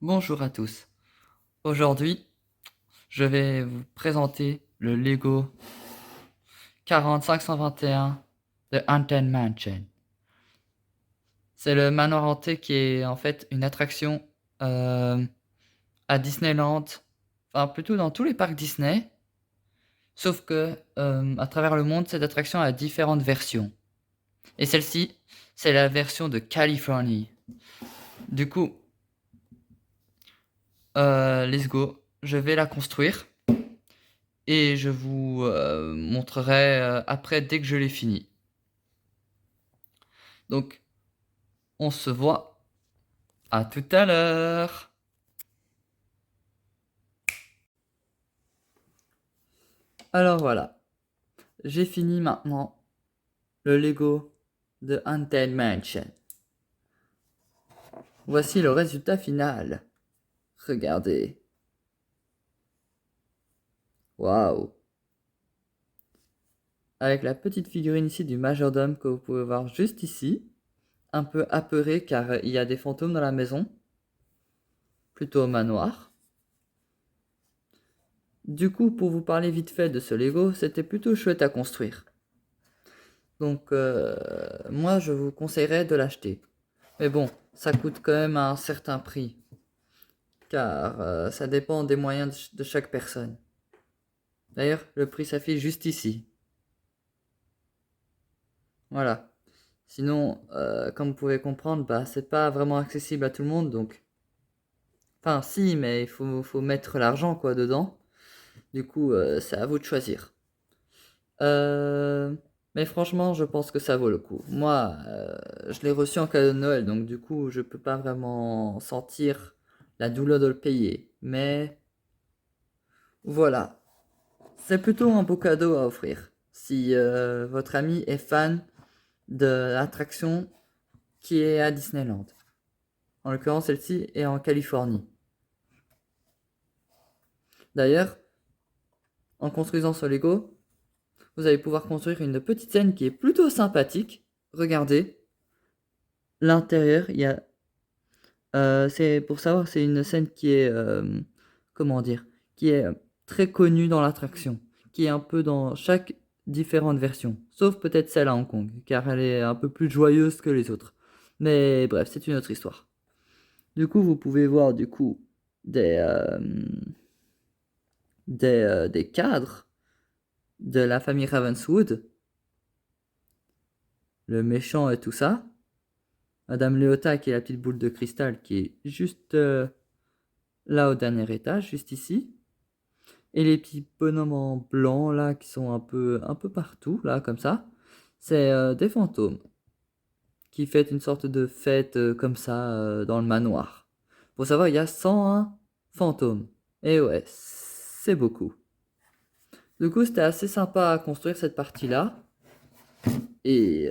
Bonjour à tous. Aujourd'hui, je vais vous présenter le Lego 40521 de Haunted Mansion. C'est le manoir hanté qui est en fait une attraction euh, à Disneyland, enfin plutôt dans tous les parcs Disney, sauf que à travers le monde, cette attraction a différentes versions. Et celle-ci, c'est la version de Californie. Du coup, let's go, je vais la construire. Et je vous montrerai après dès que je l'ai fini. Donc, on se voit à tout à l'heure. Alors voilà, j'ai fini maintenant le Lego de Haunted Mansion. Voici le résultat final. Regardez. Waouh. Avec la petite figurine ici du majordome que vous pouvez voir juste ici. Un peu apeuré car il y a des fantômes dans la maison. Plutôt au manoir. Du coup, pour vous parler vite fait de ce Lego, c'était plutôt chouette à construire. Donc, moi, je vous conseillerais de l'acheter. Mais bon, ça coûte quand même un certain prix, car ça dépend des moyens de chaque personne. D'ailleurs, le prix s'affiche juste ici. Voilà. Sinon, comme vous pouvez comprendre, bah, c'est pas vraiment accessible à tout le monde, donc... Enfin, si, mais il faut mettre l'argent, quoi, dedans. Du coup, c'est à vous de choisir. Euh, Mais franchement, je pense que ça vaut le coup. Moi, je l'ai reçu en cadeau de Noël, donc du coup, je peux pas vraiment sentir la douleur de le payer. Mais voilà, c'est plutôt un beau cadeau à offrir. Si votre ami est fan de l'attraction qui est à Disneyland. En l'occurrence, celle-ci est en Californie. D'ailleurs, en construisant ce Lego, vous allez pouvoir construire une petite scène qui est plutôt sympathique. Regardez, l'intérieur, il y a c'est pour savoir, c'est une scène qui est, comment dire? Qui est très connue dans l'attraction, qui est un peu dans chaque différente version, sauf peut-être celle à Hong Kong, car elle est un peu plus joyeuse que les autres. Mais bref, c'est une autre histoire. Du coup, vous pouvez voir du coup des, des cadres de la famille Ravenswood, le méchant et tout ça. Madame Léota qui est la petite boule de cristal qui est juste là au dernier étage, juste ici. Et les petits bonhommes en blanc, là, qui sont un peu partout, là, comme ça, c'est des fantômes qui fêtent une sorte de fête comme ça dans le manoir. Faut savoir, il y a 101 fantômes. Et ouais, c'est beaucoup. Du coup, c'était assez sympa à construire cette partie-là. Et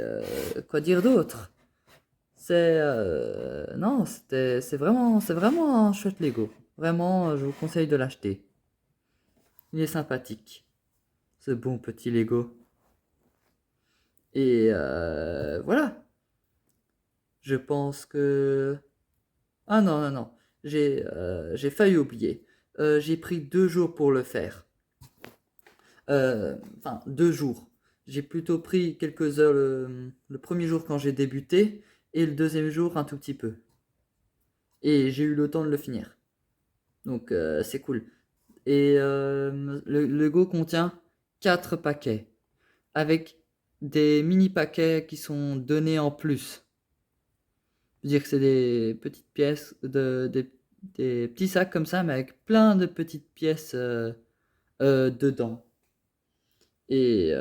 quoi dire d'autre? Non, c'est vraiment un chouette Lego. Vraiment, je vous conseille de l'acheter. Il est sympathique, ce bon petit Lego. Et voilà. Je pense que... Ah non, non, non. J'ai failli oublier. J'ai pris 2 jours pour le faire. Enfin, 2 jours. J'ai plutôt pris quelques heures le premier jour quand j'ai débuté et le deuxième jour un tout petit peu. Et j'ai eu le temps de le finir. Donc c'est cool. Et le Lego contient 4 paquets avec des mini paquets qui sont donnés en plus. Je veux dire que c'est des petites pièces, des petits sacs comme ça, mais avec plein de petites pièces dedans. Et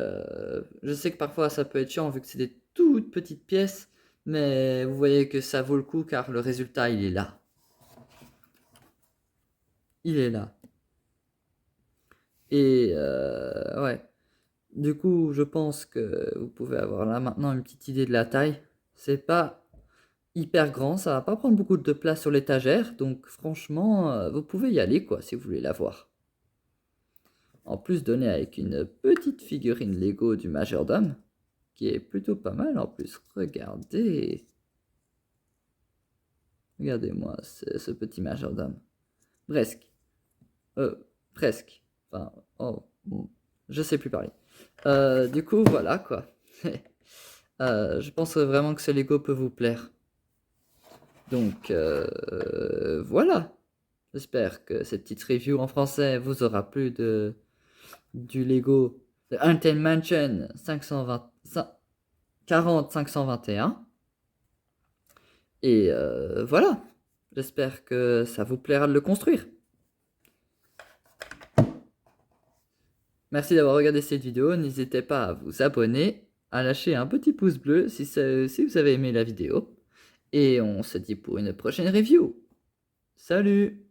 je sais que parfois ça peut être chiant vu que c'est des toutes petites pièces, mais vous voyez que ça vaut le coup car le résultat il est là. Il est là. Et ouais. Du coup, je pense que vous pouvez avoir là maintenant une petite idée de la taille. C'est pas hyper grand, ça va pas prendre beaucoup de place sur l'étagère, donc franchement, vous pouvez y aller quoi si vous voulez la voir. En plus donné avec une petite figurine Lego du majordome, qui est plutôt pas mal en plus. Regardez. Regardez-moi ce petit majordome. Presque. Presque. Enfin, oh, je sais plus parler. Du coup, voilà quoi. Je pense vraiment que ce Lego peut vous plaire. Donc, voilà. J'espère que cette petite review en français vous aura plu du Lego de Haunted Mansion 521. Et voilà. J'espère que ça vous plaira de le construire. Merci d'avoir regardé cette vidéo. N'hésitez pas à vous abonner, à lâcher un petit pouce bleu si vous avez aimé la vidéo. Et on se dit pour une prochaine review. Salut!